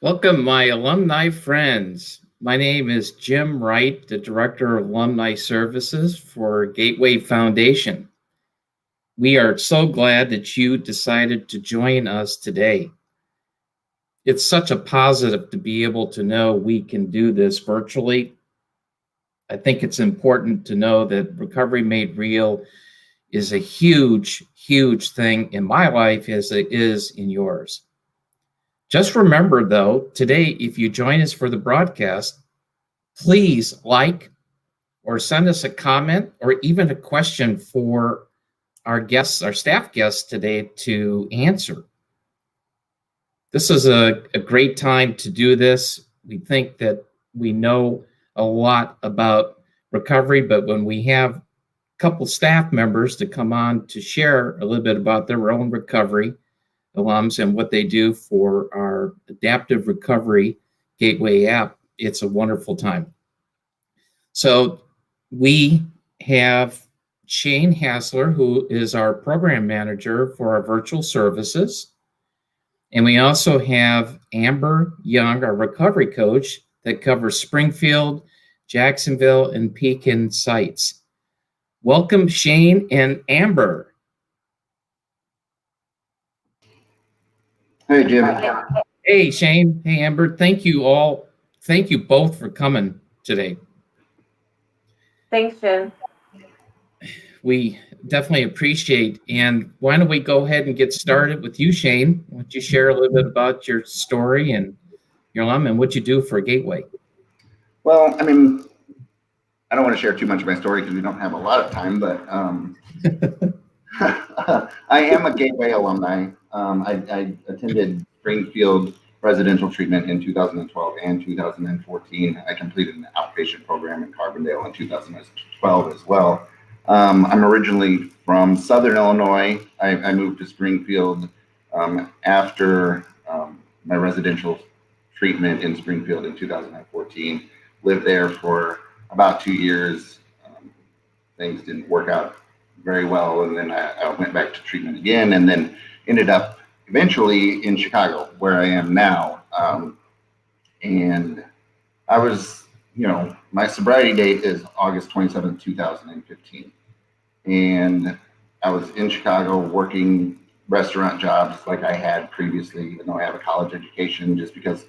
Welcome, my alumni friends. My name is Jim Wright, the Director of Alumni Services for Gateway Foundation. We are so glad that you decided to join us today. It's such a positive to be able to know we can do this virtually. I think it's important to know that Recovery Made Real is a huge, huge thing in my life as it is in yours. Just remember, though, today, if you join us for the broadcast, please like or send us a comment or even a question for our guests, our staff guests today to answer. This is a great time to do this. We think that we know a lot about recovery, but when we have a couple staff members to come on to share a little bit about their own recovery alums and what they do for our adaptive recovery gateway app, it's a wonderful time. So we have Shane Hassler, who is our program manager for our virtual services. And we also have Amber Young, our recovery coach that covers Springfield, Jacksonville, and Pekin sites. Welcome, Shane and Amber. Hey, Jim. Hey, Shane. Hey, Amber. Thank you all. Thank you both for coming today. Thanks, Jim. We definitely appreciate. And why don't we go ahead and get started with you, Shane? Why don't you share a little bit about your story and your alum and what you do for Gateway? Well, I mean, I don't want to share too much of my story because we don't have a lot of time, but I am a Gateway alumni. I attended Springfield residential treatment in 2012 and 2014. I completed an outpatient program in Carbondale in 2012 as well. I'm originally from Southern Illinois. I moved to Springfield after my residential treatment in Springfield in 2014. Lived there for about 2 years. Things didn't work out very well, and then I went back to treatment again, and then ended up eventually in Chicago, where I am now. And I was, my sobriety date is August 27th, 2015. And I was in Chicago working restaurant jobs like I had previously, even though I have a college education, just because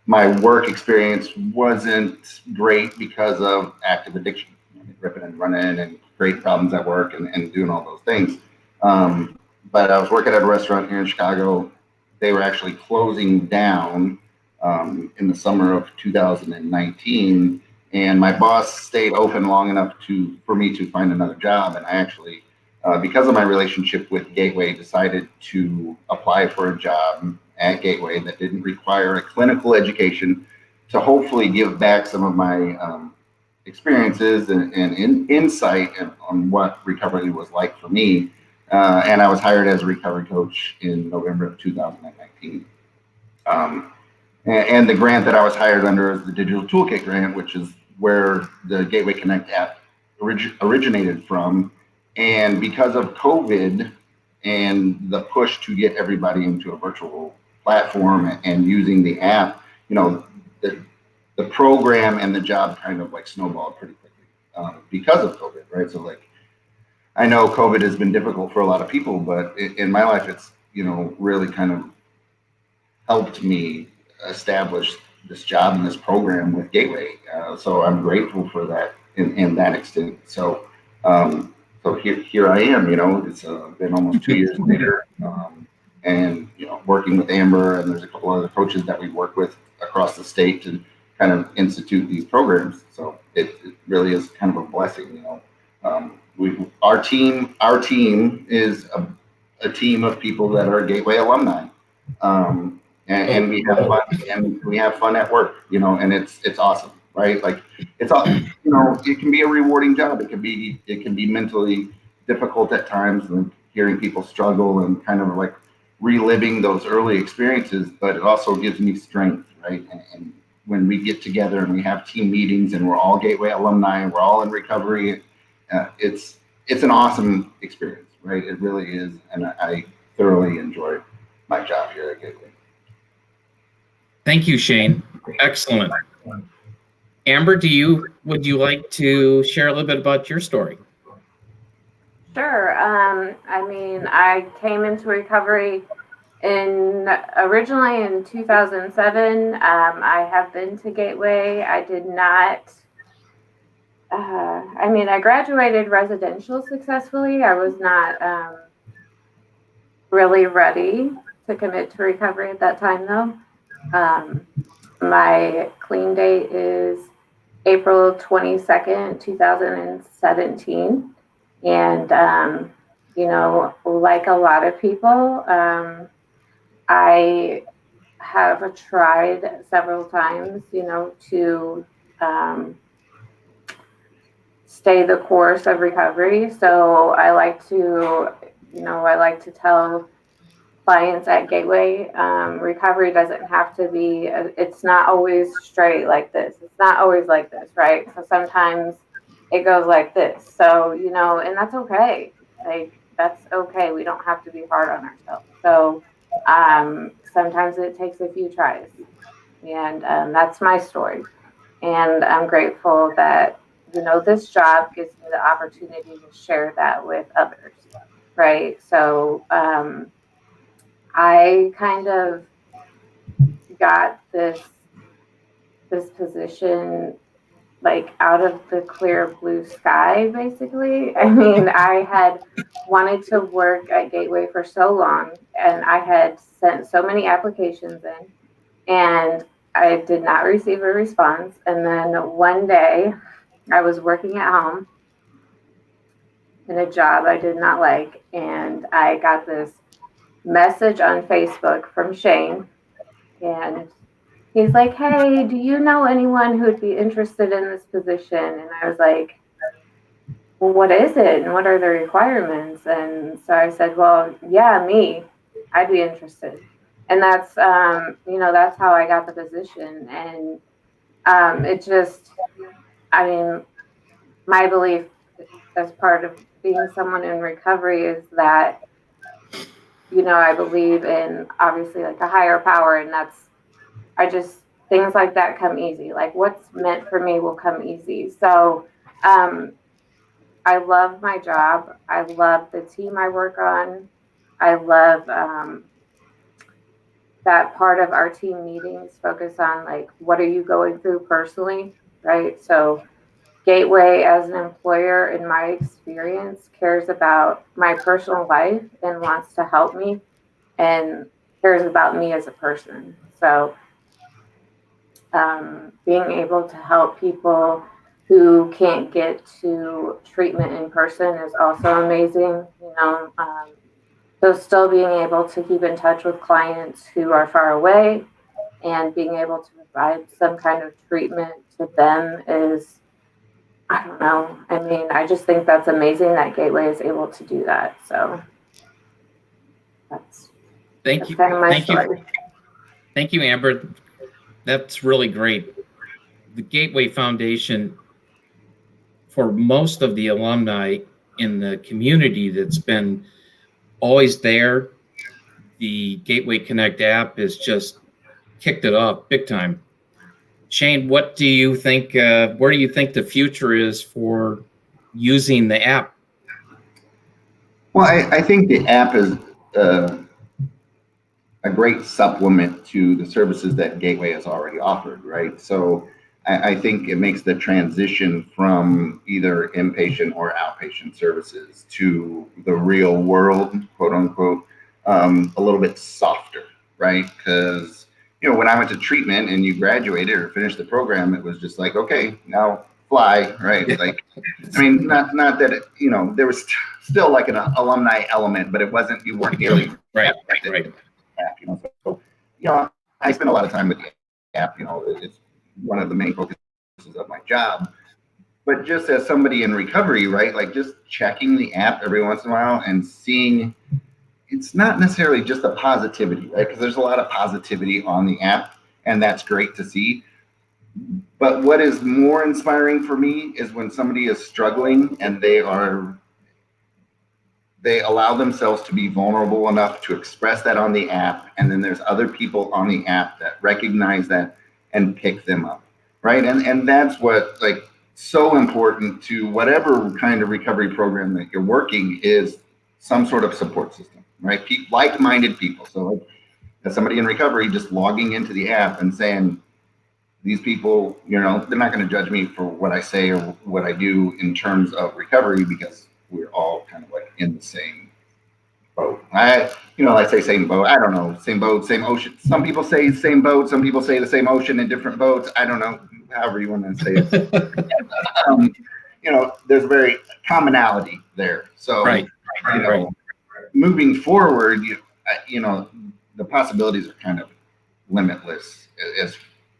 my work experience wasn't great because of active addiction, ripping and running and creating problems at work and doing all those things. But I was working at a restaurant here in Chicago. They were actually closing down in the summer of 2019. And my boss stayed open long enough for me to find another job. And I actually, because of my relationship with Gateway, decided to apply for a job at Gateway that didn't require a clinical education to hopefully give back some of my experiences and insight on what recovery was like for me. And I was hired as a recovery coach in November of 2019. And the grant that I was hired under is the Digital Toolkit Grant, which is where the Gateway Connect app originated from. And because of COVID and the push to get everybody into a virtual platform and using the app, the program and the job kind of like snowballed pretty quickly because of COVID, right? So like, I know COVID has been difficult for a lot of people, but in my life, it's, really kind of helped me establish this job and this program with Gateway. So I'm grateful for that in that extent. So here I am, it's been almost 2 years later, and, working with Amber, and there's a couple other coaches that we work with across the state to kind of institute these programs. So it really is kind of a blessing, Our team is a team of people that are Gateway alumni. And we have fun, and we have fun at work, and it's awesome, right? Like it's all, it can be a rewarding job. It can be mentally difficult at times, and hearing people struggle and kind of like reliving those early experiences, but it also gives me strength, right? And when we get together and we have team meetings and we're all Gateway alumni and we're all in recovery, it's an awesome experience, right? It really is, and I thoroughly enjoy my job here at Gateway. Thank you, Shane. Excellent. Amber, would you like to share a little bit about your story? Sure. I mean, I came into recovery originally in 2007. I have been to Gateway. I did not. I mean, I graduated residential successfully. I was not really ready to commit to recovery at that time, though. My clean date is April 22nd, 2017. And, you know, like a lot of people, I have tried several times, you know, to stay the course of recovery. So I like to, I like to tell clients at Gateway, recovery doesn't have to be, it's not always straight like this. It's not always like this, right? So sometimes it goes like this. So, and that's okay. Like, that's okay. We don't have to be hard on ourselves. So sometimes it takes a few tries. And that's my story. And I'm grateful that, this job gives me the opportunity to share that with others, right? So, I kind of got this position like out of the clear blue sky, basically. I mean, I had wanted to work at Gateway for so long, and I had sent so many applications in, and I did not receive a response. And then one day I was working at home in a job I did not like, and I got this message on Facebook from Shane, and he's like, "Hey, do you know anyone who would be interested in this position?" And I was like, "Well, what is it? And what are the requirements?" And so I said, "Well, yeah, me. I'd be interested." And that's, that's how I got the position. And it just, I mean, my belief as part of being someone in recovery is that, I believe in obviously like a higher power, and things like that come easy. Like what's meant for me will come easy. So I love my job. I love the team I work on. I love that part of our team meetings focus on like, what are you going through personally, right? So Gateway as an employer, in my experience, cares about my personal life and wants to help me and cares about me as a person. So being able to help people who can't get to treatment in person is also amazing. So still being able to keep in touch with clients who are far away and being able to provide some kind of treatment to them is, I don't know. I mean, I just think that's amazing that Gateway is able to do that. So that's kind of my story. Thank you, Amber. That's really great. The Gateway Foundation, for most of the alumni in the community that's been always there, the Gateway Connect app has just kicked it up big time. Shane, what do you think? Where do you think the future is for using the app? Well, I think the app is a great supplement to the services that Gateway has already offered, right? So I think it makes the transition from either inpatient or outpatient services to the real world, quote unquote, a little bit softer, right? Because, when I went to treatment and you graduated or finished the program, it was just like, okay, now fly, right? Like, I mean, not that it, there was still like an alumni element, but it wasn't, you weren't nearly right. App, so I spend a lot of time with the app. It's one of the main focuses of my job. But just as somebody in recovery, right, like just checking the app every once in a while and seeing, it's not necessarily just the positivity, right? Because there's a lot of positivity on the app, and that's great to see. But what is more inspiring for me is when somebody is struggling and they are they allow themselves to be vulnerable enough to express that on the app, and then there's other people on the app that recognize that and pick them up, right? And that's what, like, so important to whatever kind of recovery program that you're working is some sort of support system, right? Like-minded people. So like, as somebody in recovery, just logging into the app and saying, these people, you know, they're not going to judge me for what I say or what I do in terms of recovery, because we're all kind of like in the same boat. I say same boat. I don't know, same boat, same ocean. Some people say same boat. Some people say the same ocean in different boats. I don't know, however you want to say it. There's very commonality there. So, Right. moving forward, the possibilities are kind of limitless as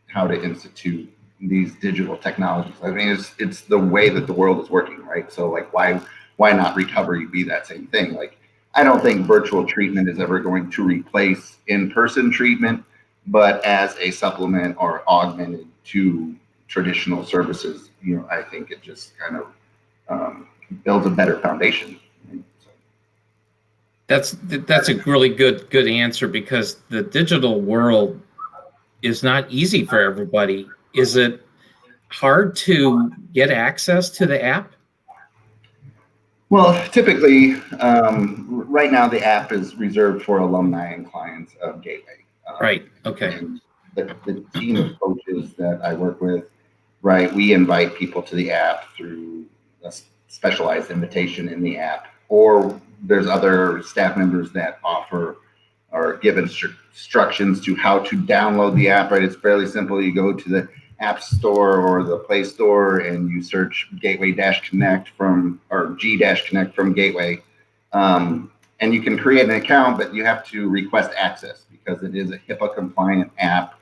how to institute these digital technologies. I mean, it's the way that the world is working, right? So like, why not recovery be that same thing? Like, I don't think virtual treatment is ever going to replace in-person treatment, but as a supplement or augmented to traditional services, I think it just kind of builds a better foundation. That's a really good answer, because the digital world is not easy for everybody. Is it hard to get access to the app? Well, typically, right now the app is reserved for alumni and clients of Gateway. Right. Okay. And the team of coaches that I work with, right, we invite people to the app through a specialized invitation in the app, or there's other staff members that offer or give instructions to how to download the app, right? It's fairly simple. You go to the App Store or the Play Store and you search Gateway-Connect or G-Connect from Gateway. And you can create an account, but you have to request access because it is a HIPAA compliant app.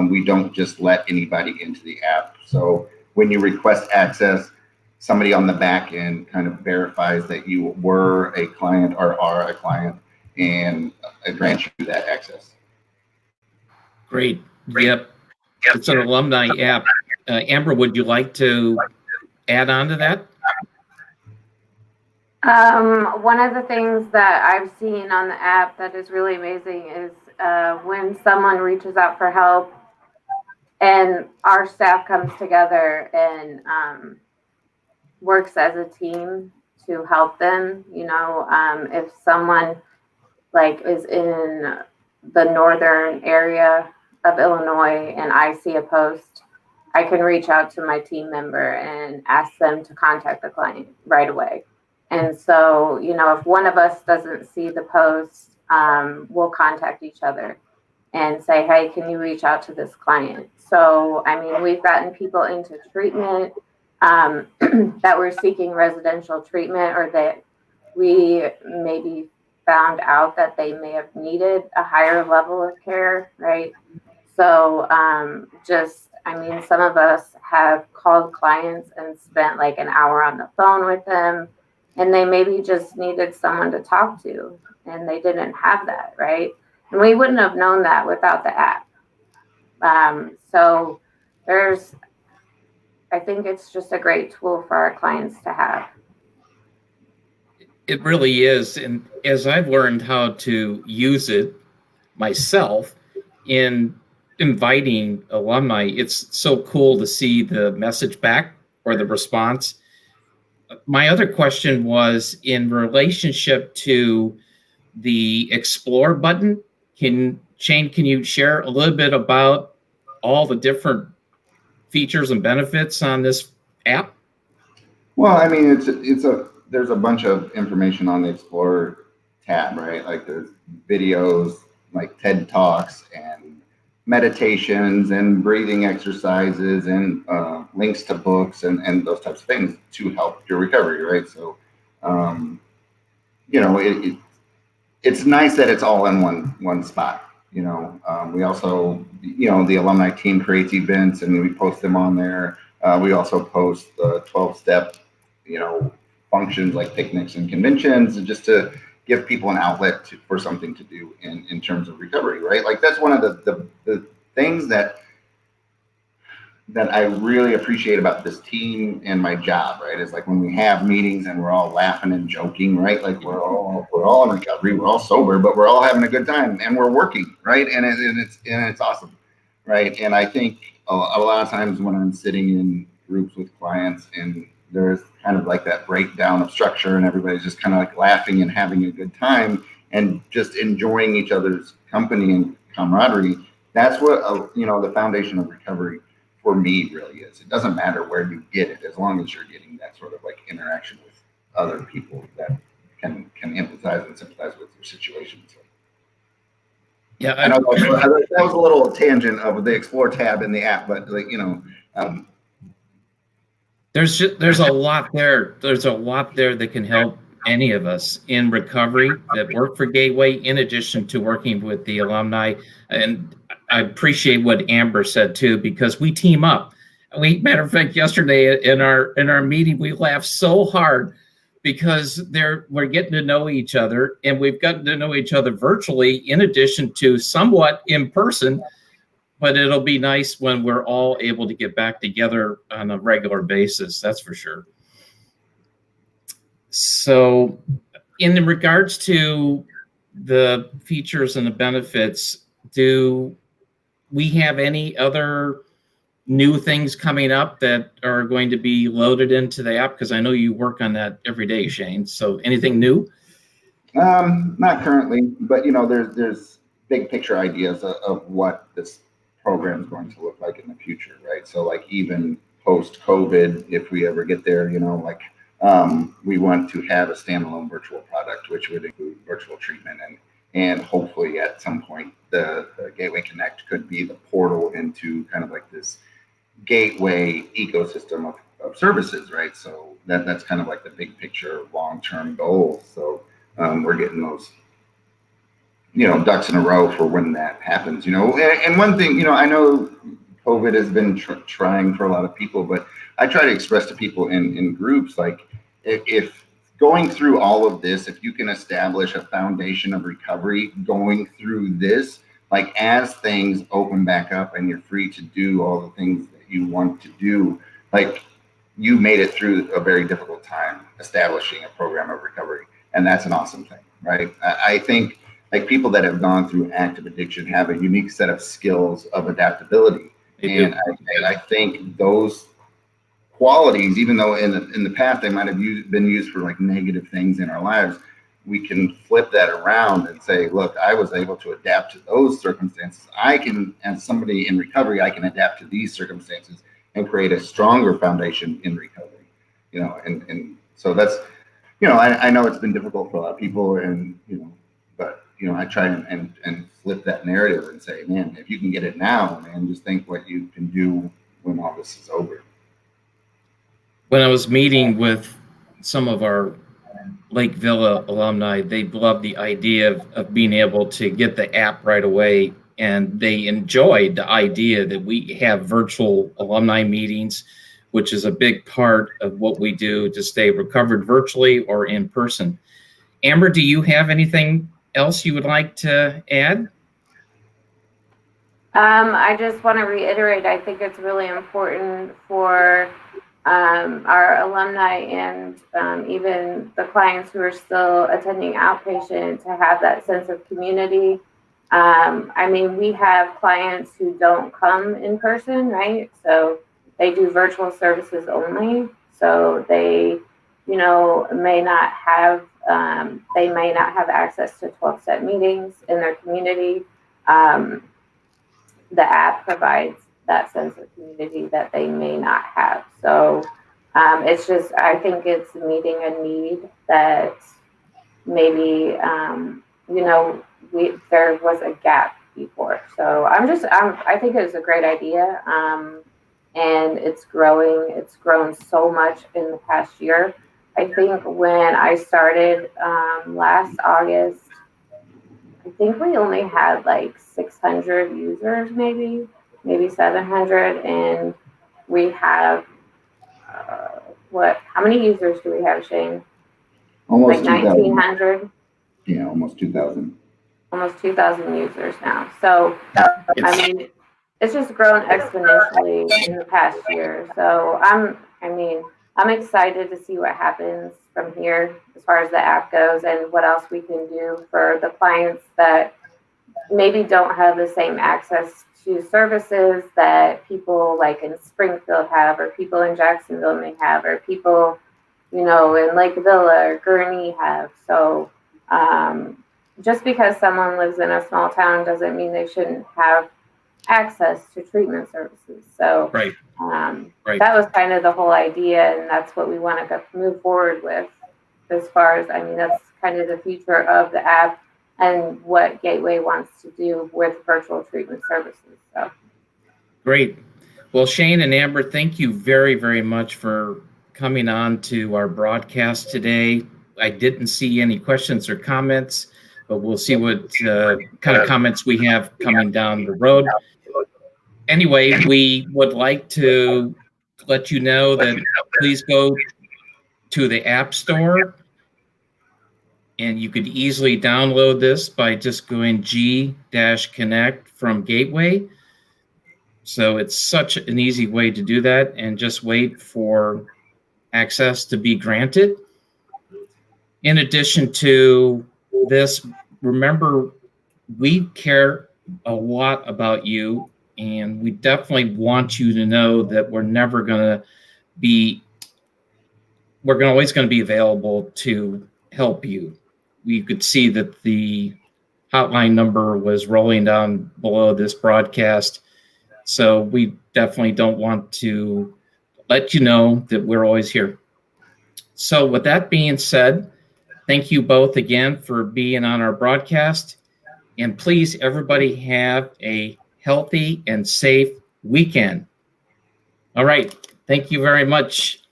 We don't just let anybody into the app. So when you request access, somebody on the back end kind of verifies that you were a client or are a client, and grants you that access. Great. Yep. It's an alumni app. Amber, would you like to add on to that? One of the things that I've seen on the app that is really amazing is when someone reaches out for help and our staff comes together and works as a team to help them. If someone is in the northern area of Illinois and I see a post, I can reach out to my team member and ask them to contact the client right away. And so, if one of us doesn't see the post, we'll contact each other and say, hey, can you reach out to this client? So, we've gotten people into treatment that were seeking residential treatment, or that we maybe found out that they may have needed a higher level of care, right? So some of us have called clients and spent like an hour on the phone with them, and they maybe just needed someone to talk to, and they didn't have that, right? And we wouldn't have known that without the app. So I think it's just a great tool for our clients to have. It really is. And as I've learned how to use it myself in inviting alumni, it's so cool to see the message back or the response. My other question was in relationship to the Explore button. Shane, can you share a little bit about all the different features and benefits on this app? Well, there's a bunch of information on the Explore tab, right? Like there's videos like TED Talks and meditations and breathing exercises and links to books and those types of things to help your recovery, right? So, it's nice that it's all in one spot. We also, the alumni team creates events and we post them on there. We also post the 12-step, functions like picnics and conventions, and just to give people an outlet for something to do in terms of recovery, right? Like that's one of the things that that I really appreciate about this team and my job, right, is like when we have meetings and we're all laughing and joking, right? Like we're all in recovery, we're all sober, but we're all having a good time and we're working, right? And it's awesome, right? And I think a lot of times when I'm sitting in groups with clients and there's kind of like that breakdown of structure and everybody's just kind of like laughing and having a good time and just enjoying each other's company and camaraderie. That's what the foundation of recovery for me really is. It doesn't matter where you get it, as long as you're getting that sort of like interaction with other people that can empathize and sympathize with your situation. So, Yeah, I know that was a little tangent of the Explore tab in the app, but like there's a lot there. There's a lot there that can help any of us in recovery that work for Gateway, in addition to working with the alumni. And I appreciate what Amber said too, because we team up. Matter of fact, yesterday in our meeting, we laughed so hard because we're getting to know each other, and we've gotten to know each other virtually, in addition to somewhat in person. But it'll be nice when we're all able to get back together on a regular basis. That's for sure. So, in regards to the features and the benefits, do we have any other new things coming up that are going to be loaded into the app? Because I know you work on that every day, Shane. So anything new? Not currently, but there's big picture ideas of what this program is going to look like in the future, right? So like even post COVID, if we ever get there, we want to have a standalone virtual product, which would include virtual treatment and hopefully at some point the Gateway Connect could be the portal into kind of like this gateway ecosystem of services, right? So that's kind of like the big picture long-term goal. So we're getting those ducks in a row for when that happens. And one thing, I know COVID has been trying for a lot of people, but I try to express to people in groups, like if going through all of this, if you can establish a foundation of recovery going through this, like as things open back up and you're free to do all the things that you want to do, like you made it through a very difficult time establishing a program of recovery. And that's an awesome thing, right? I think like people that have gone through active addiction have a unique set of skills of adaptability. And I think those qualities, even though in the past they might have been used for like negative things in our lives, we can flip that around and say, look, I was able to adapt to those circumstances. I can, as somebody in recovery, I can adapt to these circumstances and create a stronger foundation in recovery. And so that's, I know it's been difficult for a lot of people, and but I try and flip that narrative and say, man, if you can get it now, man, just think what you can do when all this is over. When I was meeting with some of our Lake Villa alumni, they love the idea of being able to get the app right away, and they enjoyed the idea that we have virtual alumni meetings, which is a big part of what we do to stay recovered virtually or in person. Amber, do you have anything else you would like to add? I just want to reiterate, I think it's really important for our alumni and even the clients who are still attending outpatient to have that sense of community. We have clients who don't come in person, right? So they do virtual services only. So they, may not have access to 12-step meetings in their community. The app provides that sense of community that they may not have. So it's just, I think it's meeting a need that maybe, there was a gap before. So I think it's a great idea. And it's growing. It's grown so much in the past year. I think when I started last August, I think we only had like 600 users, maybe 700, and we have how many users do we have, Shane? Almost like 1,900. Almost 2,000. Almost 2,000 users now. So it's just grown exponentially in the past year. So I'm excited to see what happens from here as far as the app goes and what else we can do for the clients that maybe don't have the same access to services that people like in Springfield have, or people in Jacksonville may have, or people, in Lake Villa or Gurnee have. So just because someone lives in a small town doesn't mean they shouldn't have access to treatment services. So Right. That was kind of the whole idea, and that's what we want to move forward with. As far as, that's kind of the future of the app and what Gateway wants to do with virtual treatment services. So Great. Well, Shane and Amber, thank you very, very much for coming on to our broadcast today. I didn't see any questions or comments, but we'll see what kind of comments we have coming down the road. Anyway, we would like to let you know that please go to the App Store, and you could easily download this by just going G-Connect from Gateway. So it's such an easy way to do that, and just wait for access to be granted. In addition to this, remember, we care a lot about you, and we definitely want you to know that we're always going to be available to help you. We could see that the hotline number was rolling down below this broadcast. So we definitely don't want to let you know that we're always here. So with that being said, thank you both again for being on our broadcast. And please, everybody, have a healthy and safe weekend. All right. Thank you very much.